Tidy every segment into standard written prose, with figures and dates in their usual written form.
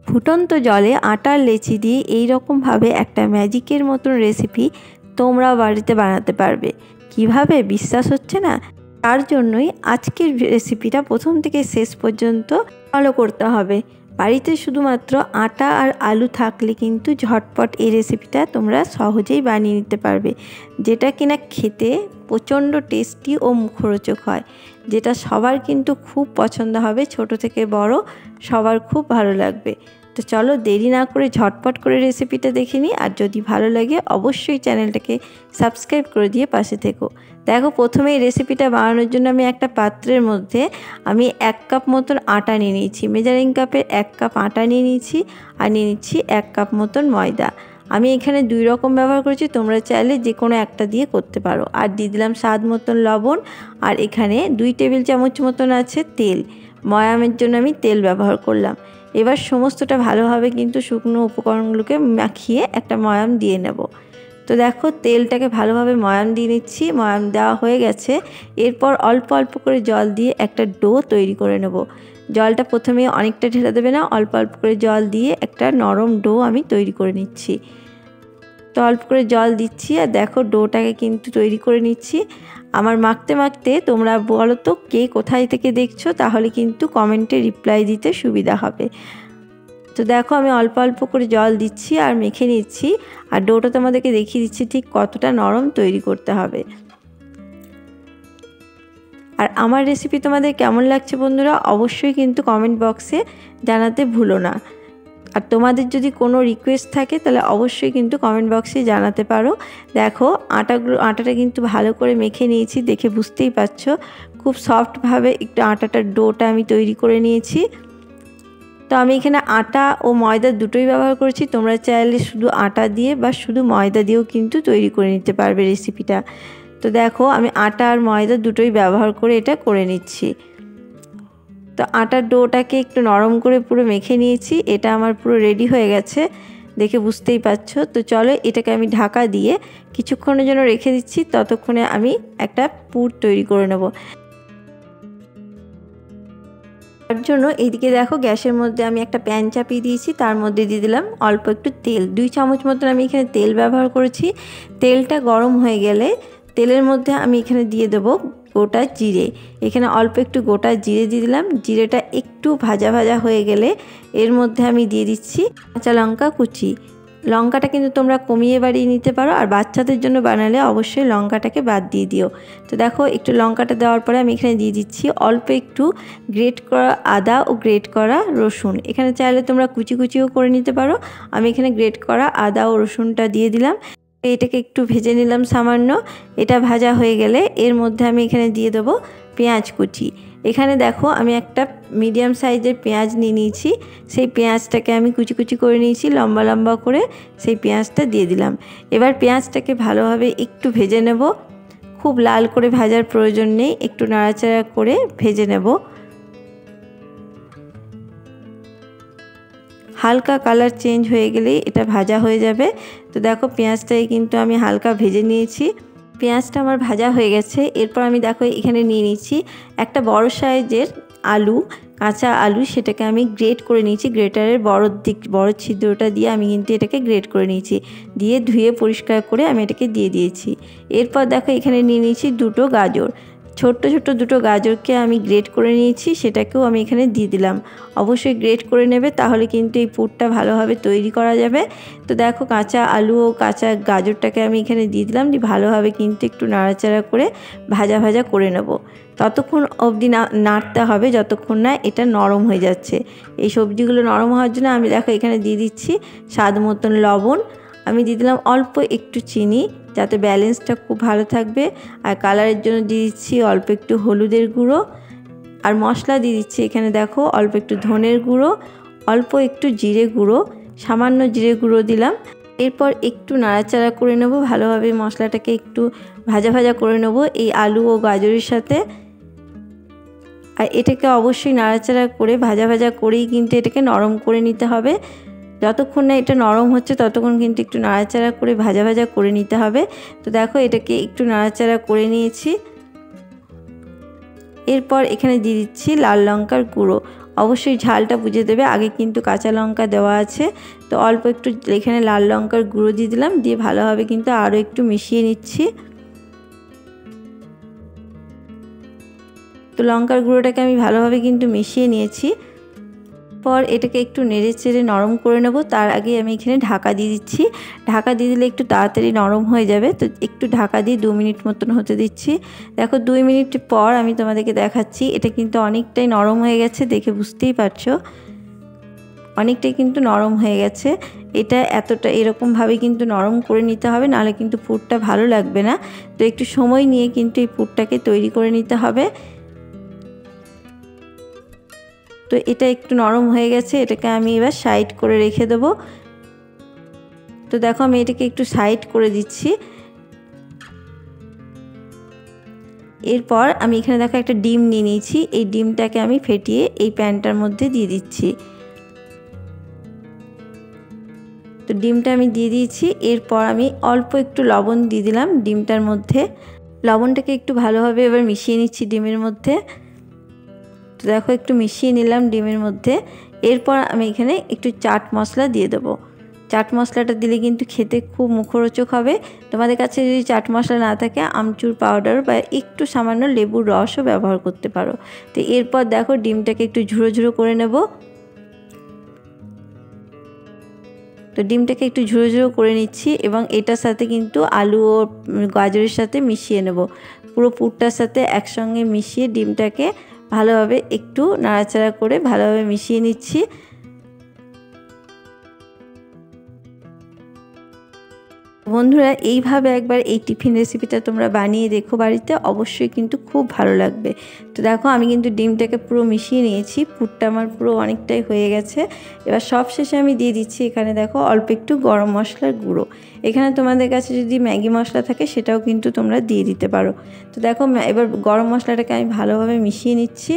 ফুটন্ত জলে আটার লেচি দিয়ে এই রকমভাবে একটা ম্যাজিকের মতন রেসিপি তোমরাও বাড়িতে বানাতে পারবে। কিভাবে বিশ্বাস হচ্ছে না? তার জন্যই আজকের রেসিপিটা প্রথম থেকে শেষ পর্যন্ত ফলো করতে হবে। বাড়িতে শুধুমাত্র আটা আর আলু থাকলে কিন্তু ঝটপট এই রেসিপিটা তোমরা সহজেই বানিয়ে নিতে পারবে, যেটা কিনা খেতে প্রচণ্ড টেস্টি ও মুখরোচক হয়, যেটা সবার কিন্তু খুব পছন্দ হবে, ছোট থেকে বড় সবার খুব ভালো লাগবে। তো চলো দেরি না করে ঝটপট করে রেসিপিটা দেখে নিই। আর যদি ভালো লাগে অবশ্যই চ্যানেলটাকে সাবস্ক্রাইব করে দিয়ে পাশে থেকো। দেখো, প্রথমে এই রেসিপিটা বানানোর জন্য আমি একটা পাত্রের মধ্যে আমি 1 কাপ মতন আটা নিয়ে নিয়েছি। মেজারিং কাপে 1 কাপ আটা নিয়ে নিয়েছি আর নিয়ে নিচ্ছি 1 কাপ মতন ময়দা। আমি এখানে 2 রকম ব্যবহার করেছি, তোমরা চাইলে যে কোনো একটা দিয়ে করতে পারো। আর দিয়ে দিলাম স্বাদ মতন লবণ। আর এখানে 2 টেবিল চামচ মতন আছে তেল। ময়ামের জন্য আমি তেল ব্যবহার করলাম। এবার সমস্তটা ভালোভাবে কিন্তু শুকনো উপকরণগুলোকে মাখিয়ে একটা ময়াম দিয়ে নেব। তো দেখো, তেলটাকে ভালোভাবে ময়াম দিয়ে নিচ্ছি। ময়াম দেওয়া হয়ে গেছে। এরপর অল্প অল্প করে জল দিয়ে একটা ডো তৈরি করে নেব। জলটা প্রথমে অনেকটা ঢেলে দেবে না, অল্প অল্প করে জল দিয়ে একটা নরম ডো আমি তৈরি করে নিচ্ছি। তো অল্প করে জল দিচ্ছি আর দেখো ডোটাকে কিন্তু তৈরি করে নিচ্ছি। আমার মাখতে মাখতে তোমরা বলো তো কে কোথায় থেকে দেখছো, তাহলে কিন্তু কমেন্টে রিপ্লাই দিতে সুবিধা হবে। তো দেখো, আমি অল্প অল্প করে জল দিচ্ছি আর মেখে নিচ্ছি। আর ডোটা তোমাদেরকে দেখিয়ে দিচ্ছি ঠিক কতটা নরম তৈরি করতে হবে। আর আমার রেসিপি তোমাদের কেমন লাগছে বন্ধুরা, অবশ্যই কিন্তু কমেন্ট বক্সে জানাতে ভুলো না। আর তোমাদের যদি কোনো রিকোয়েস্ট থাকে তাহলে অবশ্যই কিন্তু কমেন্ট বক্সে জানাতে পারো। দেখো, আটাটা কিন্তু ভালো করে মেখে নিয়েছি, দেখে বুঝতেই পারছো খুব সফটভাবে একটু আটাটার ডোটা আমি তৈরি করে নিয়েছি। তো আমি এখানে আটা ও ময়দা দুটোই ব্যবহার করেছি। তোমরা চাইলে শুধু আটা দিয়ে বা শুধু ময়দা দিয়েও কিন্তু তৈরি করে নিতে পারবে রেসিপিটা। তো দেখো, আমি আটা আর ময়দা দুটোই ব্যবহার করে এটা করে নিচ্ছি। তো আটার ডোটাকে একটু নরম করে পুরো মেখে নিয়েছি। এটা আমার পুরো রেডি হয়ে গেছে, দেখে বুঝতেই পারছো। তো চলো এটাকে আমি ঢাকা দিয়ে কিছুক্ষণের জন্য রেখে দিচ্ছি। ততক্ষণে আমি একটা পুর তৈরি করে নেব। তার জন্য এইদিকে দেখো, গ্যাসের মধ্যে আমি একটা প্যান চাপিয়ে দিয়েছি। তার মধ্যে দিয়ে দিলাম অল্প একটু তেল। 2 চামচ মতন আমি এখানে তেল ব্যবহার করেছি। তেলটা গরম হয়ে গেলে তেলের মধ্যে আমি এখানে দিয়ে দেবো গোটা জিরে। এখানে অল্প একটু গোটা জিরে দিয়ে দিলাম। জিরেটা একটু ভাজা ভাজা হয়ে গেলে এর মধ্যে আমি দিয়ে দিচ্ছি কাঁচা লঙ্কা কুচি। লঙ্কাটা কিন্তু তোমরা কমিয়ে বাড়িয়ে নিতে পারো, আর বাচ্চাদের জন্য বানালে অবশ্যই লঙ্কাটাকে বাদ দিয়ে দিও। তো দেখো, একটু লঙ্কাটা দেওয়ার পরে আমি এখানে দিয়ে দিচ্ছি অল্প একটু গ্রেট করা আদা ও গ্রেট করা রসুন। এখানে চাইলে তোমরা কুচি কুচিও করে নিতে পারো। আমি এখানে গ্রেট করা আদা ও রসুনটা দিয়ে দিলাম। এটাকে একটু ভেজে নিলাম সামান্য। এটা ভাজা হয়ে গেলে এর মধ্যে আমি এখানে দিয়ে দেবো পেঁয়াজ কুচি। এখানে দেখো, আমি একটা মিডিয়াম সাইজের পেঁয়াজ নিয়ে নিয়েছি। সেই পেঁয়াজটাকে আমি কুচি কুচি করে নিয়েছি লম্বা লম্বা করে, সেই পেঁয়াজটা দিয়ে দিলাম। এবার পেঁয়াজটাকে ভালোভাবে একটু ভেজে নেব। খুব লাল করে ভাজার প্রয়োজন নেই, একটু নাড়াচাড়া করে ভেজে নেব। হালকা কালার চেঞ্জ হয়ে গেলেই এটা ভাজা হয়ে যাবে। তো দেখো, পেঁয়াজটাই কিন্তু আমি হালকা ভেজে নিয়েছি। পেঁয়াজটা আমার ভাজা হয়ে গেছে। এরপর আমি দেখো এখানে নিয়ে নিচ্ছি একটা বড় সাইজের আলু, কাঁচা আলু। সেটাকে আমি গ্রেট করে নিয়েছি। গ্রেটারের বড় ছিদ্রটা দিয়ে আমি কিন্তু এটাকে গ্রেট করে নিয়েছি। দিয়ে ধুয়ে পরিষ্কার করে আমি এটাকে দিয়ে দিয়েছি। এরপর দেখো, এখানে নিয়ে নিয়েছি 2টো গাজর। ছোট্ট ছোট্ট 2টো গাজরকে আমি গ্রেট করে নিয়েছি, সেটাকেও আমি এখানে দিয়ে দিলাম। অবশ্যই গ্রেট করে নেবে, তাহলে কিন্তু এই পুরটা ভালোভাবে তৈরি করা যাবে। তো দেখো, কাঁচা আলু ও কাঁচা গাজরটাকে আমি এখানে দিয়ে দিলাম। দিয়ে ভালোভাবে কিন্তু একটু নাড়াচাড়া করে ভাজা ভাজা করে নেব। ততক্ষণ অবধি নাড়তে হবে যতক্ষণ না এটা নরম হয়ে যাচ্ছে। এই সবজিগুলো নরম হওয়ার জন্য আমি দেখো এখানে দিয়ে দিচ্ছি স্বাদ মতন লবণ। আমি দিয়ে দিলাম অল্প একটু চিনি, যাতে ব্যালেন্সটা খুব ভালো থাকবে। আর কালারের জন্য দিয়ে দিচ্ছি অল্প একটু হলুদের গুঁড়ো। আর মশলা দিয়ে দিচ্ছি এখানে দেখো অল্প একটু ধনের গুঁড়ো, অল্প একটু জিরে গুঁড়ো, সামান্য জিরে গুঁড়ো দিলাম। এরপর একটু নাড়াচাড়া করে নেব ভালোভাবে। মশলাটাকে একটু ভাজা ভাজা করে নেব এই আলু ও গাজরের সাথে। আর এটাকে অবশ্যই নাড়াচাড়া করে ভাজা ভাজা করেই কিন্তু এটাকে নরম করে নিতে হবে। যতক্ষণ না এটা নরম হচ্ছে ততক্ষণ কিন্তু একটু নাড়াচাড়া করে ভাজা ভাজা করে নিতে হবে। তো দেখো, এটাকে একটু নাড়াচাড়া করে নিয়েছি। এরপর এখানে দিয়ে দিচ্ছি লাল লঙ্কার গুঁড়ো। অবশ্যই ঝালটা বুঝে দেবে। আগে কিন্তু কাঁচা লঙ্কা দেওয়া আছে, তো অল্প একটু এখানে লাল লঙ্কার গুঁড়ো দিয়ে দিলাম, দিয়ে ভালোভাবে কিন্তু আরও একটু মিশিয়ে নিচ্ছি। তো লঙ্কার গুঁড়োটাকে আমি ভালোভাবে কিন্তু মিশিয়ে নিয়েছি। পর এটাকে একটু নেড়ে চেড়ে নরম করে নেব। তার আগে আমি এখানে ঢাকা দিয়ে দিচ্ছি। ঢাকা দিয়ে দিলে একটু তাড়াতাড়ি নরম হয়ে যাবে, তো একটু ঢাকা দিয়ে 2 মিনিট মতন হতে দিচ্ছি। দেখো 2 মিনিট পর আমি তোমাদেরকে দেখাচ্ছি, এটা কিন্তু অনেকটাই নরম হয়ে গেছে, দেখে বুঝতেই পারছো অনেকটাই কিন্তু নরম হয়ে গেছে। এটা এতটা এরকমভাবে কিন্তু নরম করে নিতে হবে, নাহলে কিন্তু পুরটা ভালো লাগবে না। তো একটু সময় নিয়ে কিন্তু এই পুরটাকে তৈরি করে নিতে হবে। তো এটা একটু নরম হয়ে গেছে, এটাকে আমি এবার সাইড করে রেখে দেব। তো দেখো আমি এটাকে একটু সাইড করে দিচ্ছি। এরপর আমি এখানে দেখো একটা ডিম নিয়ে নিয়েছি, এই ডিমটাকে আমি ফেটিয়ে এই প্যানটার মধ্যে দিয়ে দিচ্ছি। তো ডিমটা আমি দিয়ে দিয়েছি। এরপর আমি অল্প একটু লবণ দিয়ে দিলাম ডিমটার মধ্যে। লবণটাকে একটু ভালোভাবে এবার মিশিয়ে নিচ্ছি ডিমের মধ্যে। তো দেখো একটু মিশিয়ে নিলাম ডিমের মধ্যে। এরপর আমি এখানে একটু চাট মশলা দিয়ে দেবো। চাট মশলাটা দিলে কিন্তু খেতে খুব মুখরোচক হবে। তোমাদের কাছে যদি চাট মশলা না থাকে, আমচুর পাউডার বা একটু সামান্য লেবুর রসও ব্যবহার করতে পারো। তো এরপর দেখো ডিমটাকে একটু ঝুড়ো ঝুড়ো করে নেব। তো ডিমটাকে একটু ঝুড়ো ঝুড়ো করে নিচ্ছি এবং এটার সাথে কিন্তু আলু ও গাজরের সাথে মিশিয়ে নেব। পুরো পুরটার সাথে একসঙ্গে মিশিয়ে ডিমটাকে ভালোভাবে একটু নাড়াচাড়া করে ভালোভাবে মিশিয়ে নিচ্ছি। বন্ধুরা এইভাবে একবার এই টিফিন রেসিপিটা তোমরা বানিয়ে দেখো বাড়িতে, অবশ্যই কিন্তু খুব ভালো লাগবে। তো দেখো আমি কিন্তু ডিমটাকে পুরো মিশিয়ে নিয়েছি, পুরটা আমার পুরো অনেকটাই হয়ে গেছে। এবার সব শেষে আমি দিয়ে দিচ্ছি এখানে দেখো অল্প একটু গরম মশলার গুঁড়ো। এখানে তোমাদের কাছে যদি ম্যাগি মশলা থাকে সেটাও কিন্তু তোমরা দিয়ে দিতে পারো। তো দেখো এবার গরম মশলাটাকে আমি ভালোভাবে মিশিয়ে নিচ্ছি।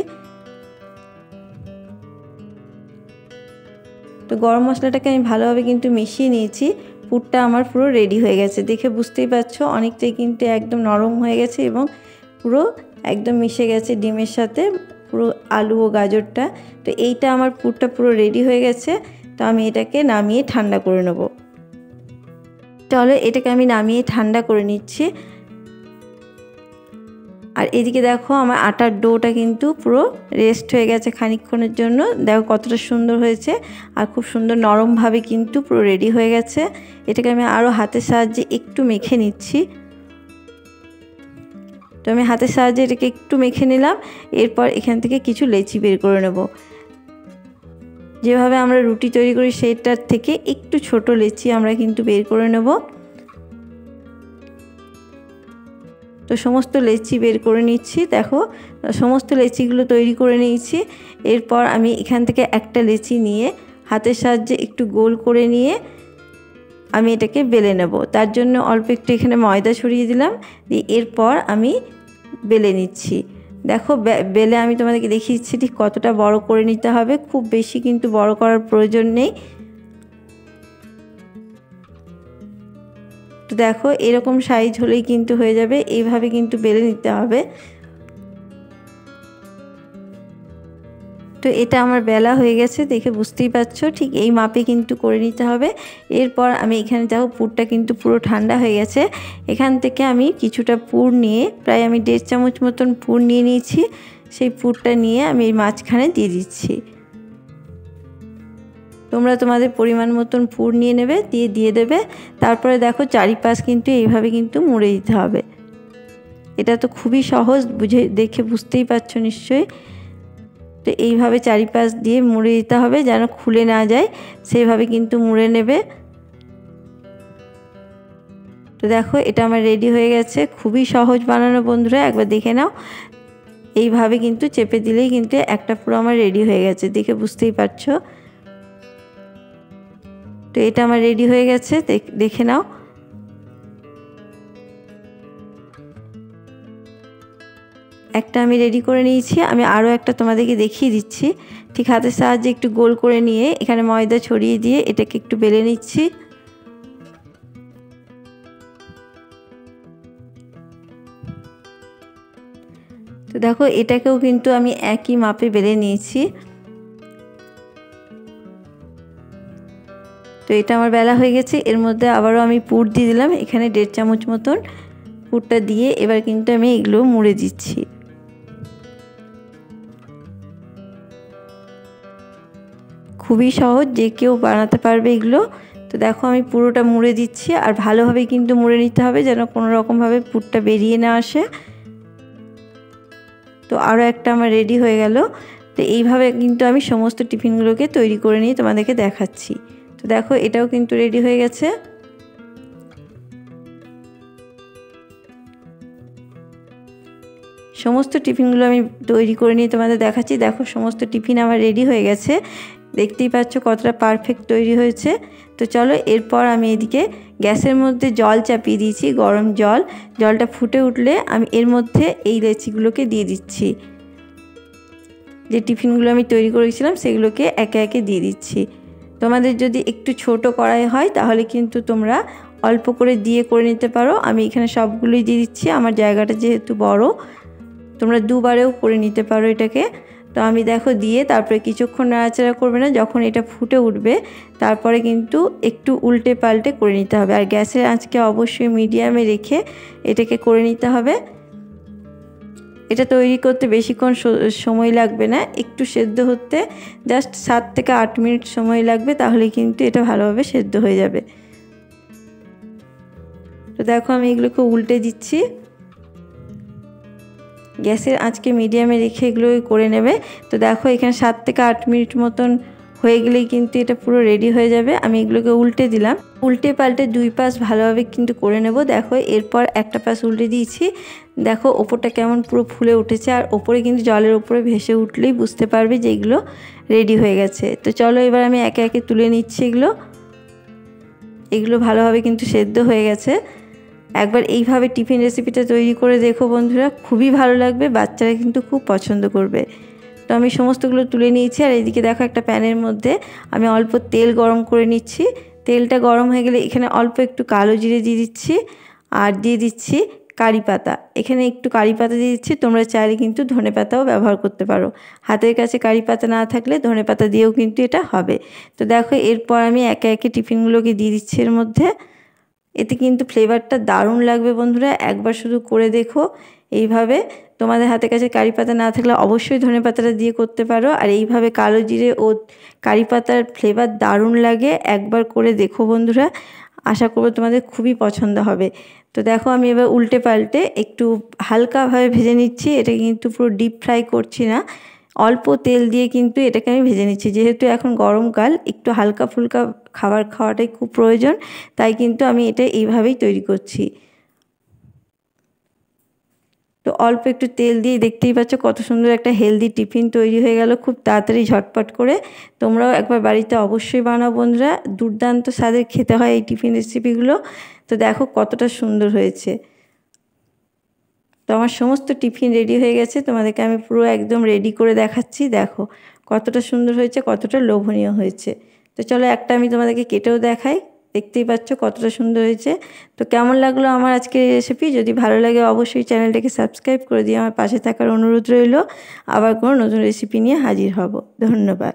তো গরম মশলাটাকে আমি ভালোভাবে কিন্তু মিশিয়ে নিয়েছি। পুরটা আমার পুরো রেডি হয়ে গেছে, দেখে বুঝতেই পারছো অনেকটাই কিন্তু একদম নরম হয়ে গেছে এবং পুরো একদম মিশে গেছে ডিমের সাথে পুরো আলু ও গাজরটা। তো এইটা আমার পুরটা পুরো রেডি হয়ে গেছে। তো আমি এটাকে নামিয়ে ঠান্ডা করে নেব। চলো এটাকে আমি নামিয়ে ঠান্ডা করে নিচ্ছি। আর এদিকে দেখো আমার আটার ডোটা কিন্তু পুরো রেস্ট হয়ে গেছে খানিকক্ষণের জন্য। দেখো কতটা সুন্দর হয়েছে আর খুব সুন্দর নরমভাবে কিন্তু পুরো রেডি হয়ে গেছে। এটাকে আমি আরও হাতের সাহায্যে একটু মেখে নিচ্ছি। তো আমি হাতের সাহায্যে এটাকে একটু মেখে নিলাম। এরপর এখান থেকে কিছু লেচি বের করে নেব। যেভাবে আমরা রুটি তৈরি করি সেইটার থেকে একটু ছোট লেচি আমরা কিন্তু বের করে নেব। তো সমস্ত লেচি বের করে নিচ্ছি। দেখো সমস্ত লেচিগুলো তৈরি করে নিয়েছি। এরপর আমি এখান থেকে একটা লেচি নিয়ে হাতের সাহায্যে একটু গোল করে নিয়ে আমি এটাকে বেলে নেব। তার জন্য অল্প একটু এখানে ময়দা ছড়িয়ে দিলাম, দিয়ে এরপর আমি বেলে নিচ্ছি। দেখো বেলে আমি তোমাদেরকে দেখিয়ে দিচ্ছি ঠিক কতটা বড় করে নিতে হবে, খুব বেশি কিন্তু বড় করার প্রয়োজন নেই। তো দেখো এরকম সাইজ হলেই কিন্তু হয়ে যাবে, এইভাবে কিন্তু বেলে নিতে হবে। তো এটা আমার বেলা হয়ে গেছে, দেখে বুঝতেই পারছো ঠিক এই মাপে কিন্তু করে নিতে হবে। এরপর আমি এখানে দেখো পুরটা কিন্তু পুরো ঠান্ডা হয়ে গেছে। এখান থেকে আমি কিছুটা পুর নিয়ে প্রায় আমি 1.5 চামচ মতন পুর নিয়ে নিয়েছি। সেই পুরটা নিয়ে আমি এই মাঝখানে দিয়ে দিচ্ছি। তোমরা তোমাদের পরিমাণ মতন পুর নিয়ে নেবে, দিয়ে দেবে। তারপরে দেখো চারিপাশ কিন্তু এইভাবে কিন্তু মুড়ে দিতে হবে। এটা তো খুবই সহজ, দেখে বুঝতেই পারছো নিশ্চয়ই। তো এইভাবে চারিপাশ দিয়ে মুড়ে দিতে হবে যেন খুলে না যায়, সেইভাবে কিন্তু মুড়ে নেবে। তো দেখো এটা আমার রেডি হয়ে গেছে, খুবই সহজ বানানো বন্ধুরা, একবার দেখে নাও। এইভাবে কিন্তু চেপে দিলেই কিন্তু একটা পুরো আমার রেডি হয়ে গেছে, দেখে বুঝতেই পারছো। তো এটা আমার রেডি হয়ে গেছে, দেখে নাও। একটা আমি রেডি করে নিয়েছি, আমি আরও একটা তোমাদেরকে দেখিয়ে দিচ্ছি। ঠিক হাতের সাহায্যে একটু গোল করে নিয়ে এখানে ময়দা ছড়িয়ে দিয়ে এটাকে একটু বেলে নিচ্ছি। তো দেখো এটাকেও কিন্তু আমি একই মাপে বেলে নিয়েছি। এটা আমার বেলা হয়ে গেছে। এর মধ্যে আবারও আমি পুর দিয়ে দিলাম, এখানে 1.5 চামচ মতন পুরটা দিয়ে এবার কিন্তু আমি এগুলো মুড়ে দিচ্ছি। খুবই সহজ, যে কেউ বানাতে পারবে এগুলো। তো দেখো আমি পুরোটা মুড়ে দিচ্ছি, আর ভালোভাবে কিন্তু মুড়ে নিতে হবে যেন কোনো রকমভাবে পুরটা বেরিয়ে না আসে। তো আরও একটা আমার রেডি হয়ে গেল। তো এইভাবে কিন্তু আমি সমস্ত টিফিনগুলোকে তৈরি করে নিয়ে তোমাদেরকে দেখাচ্ছি। তো দেখো এটাও কিন্তু রেডি হয়ে গেছে। সমস্ত টিফিনগুলো আমি তৈরি করে নিয়ে তোমাদের দেখাচ্ছি। দেখো সমস্ত টিফিন আমার রেডি হয়ে গেছে, দেখতেই পাচ্ছ কতটা পারফেক্ট তৈরি হয়েছে। তো চলো এরপর আমি এদিকে গ্যাসের মধ্যে জল চাপিয়ে দিয়েছি, গরম জল। জলটা ফুটে উঠলে আমি এর মধ্যে এই লেচিগুলোকে দিয়ে দিচ্ছি। যে টিফিনগুলো আমি তৈরি করেছিলাম সেগুলোকে একে একে দিয়ে দিচ্ছি। তোমাদের যদি একটু ছোট কড়াই হয় তাহলে কিন্তু তোমরা অল্প করে দিয়ে করে নিতে পারো। আমি এখানে সবগুলোই দিয়ে দিচ্ছি, আমার জায়গাটা যেহেতু বড়। তোমরা দুবারেও করে নিতে পারো এটাকে। তো আমি দেখো দিয়ে তারপরে কিছুক্ষণ নাড়াচাড়া করবে না, যখন এটা ফুটে উঠবে তারপরে কিন্তু একটু উল্টে পাল্টে করে নিতে হবে। আর গ্যাসের আঁচকে অবশ্যই মিডিয়ামে রেখে এটাকে করে নিতে হবে। এটা তৈরি করতে বেশিক্ষণ সময় লাগবে না, একটু সেদ্ধ হতে জাস্ট 7 থেকে 8 মিনিট সময় লাগবে, তাহলে কিন্তু এটা ভালোভাবে সেদ্ধ হয়ে যাবে। তো দেখো আমি এগুলোকে উল্টে দিচ্ছি। গ্যাসের আঁচকে মিডিয়ামে রেখে এগুলো করে নেবে। তো দেখো এখানে 7 থেকে 8 মিনিট মতন হয়ে গেলেই কিন্তু এটা পুরো রেডি হয়ে যাবে। আমি এগুলোকে উল্টে দিলাম, উল্টে পাল্টে 2 পাশ ভালোভাবে কিন্তু করে নেব। দেখো এরপর একটা পাশ উল্টে দিয়েছি, দেখো ওপরটা কেমন পুরো ফুলে উঠেছে, আর ওপরে কিন্তু জলের ওপরে ভেসে উঠলেই বুঝতে পারবে যে এগুলো রেডি হয়ে গেছে। তো চলো এবার আমি একে একে তুলে নিচ্ছি এগুলো ভালোভাবে কিন্তু সেদ্ধ হয়ে গেছে। একবার এইভাবে টিফিন রেসিপিটা তৈরি করে দেখো বন্ধুরা, খুবই ভালো লাগবে, বাচ্চারা কিন্তু খুব পছন্দ করবে। তো আমি সমস্তগুলো তুলে নিয়েছি, আর এইদিকে দেখো একটা প্যানের মধ্যে আমি অল্প তেল গরম করে নিচ্ছি। তেলটা গরম হয়ে গেলে এখানে অল্প একটু কালো জিরে দিয়ে দিচ্ছি, আর দিয়ে দিচ্ছি কারি পাতা। এখানে একটু কারি পাতা দিয়ে দিচ্ছি, তোমরা চাইলে কিন্তু ধনে পাতাও ব্যবহার করতে পারো। হাতের কাছে কারি পাতা না থাকলে ধনে পাতা দিয়েও কিন্তু এটা হবে। তো দেখো এরপর আমি একে একে টিফিনগুলোকে দিয়ে দিচ্ছি এর মধ্যে। এতে কিন্তু ফ্লেভারটা দারুণ লাগবে বন্ধুরা, একবার শুধু করে দেখো এইভাবে। তোমাদের হাতের কাছে কারি পাতা না থাকলে অবশ্যই ধনে পাতাটা দিয়ে করতে পারো। আর এইভাবে কালো জিরে ও কারি পাতার ফ্লেভার দারুণ লাগে, একবার করে দেখো বন্ধুরা, আশা করবো তোমাদের খুবই পছন্দ হবে। তো দেখো আমি এবার উল্টে পাল্টে একটু হালকাভাবে ভেজে নিচ্ছি। এটা কিন্তু পুরো ডিপ ফ্রাই করছি না, অল্প তেল দিয়ে কিন্তু এটাকে আমি ভেজে নিচ্ছি। যেহেতু এখন গরমকাল, একটু হালকা ফুলকা খাবার খাওয়াটাই খুব প্রয়োজন, তাই কিন্তু আমি এটা এইভাবেই তৈরি করছি। তো অল্প একটু তেল দিয়ে দেখতেই পাচ্ছ কত সুন্দর একটা হেলদি টিফিন তৈরি হয়ে গেল খুব তাড়াতাড়ি ঝটপট করে। তোমরাও একবার বাড়িতে অবশ্যই বানাও বন্ধুরা, দুর্দান্ত স্বাদের খেতে হয় এই টিফিন রেসিপিগুলো। তো দেখো কতটা সুন্দর হয়েছে। তো আমার সমস্ত টিফিন রেডি হয়ে গেছে, তোমাদেরকে আমি পুরো একদম রেডি করে দেখাচ্ছি। দেখো কতটা সুন্দর হয়েছে, কতটা লোভনীয় হয়েছে। তো চলো একটা আমি তোমাদেরকে কেটেও দেখাই, দেখতেই পাচ্ছ কতটা সুন্দর হয়েছে। তো কেমন লাগলো আমার আজকের রেসিপি? যদি ভালো লাগে অবশ্যই চ্যানেলটাকে সাবস্ক্রাইব করে দিয়ে আমার পাশে থাকার অনুরোধ রইল। আবার কোনো নতুন রেসিপি নিয়ে হাজির হব। ধন্যবাদ।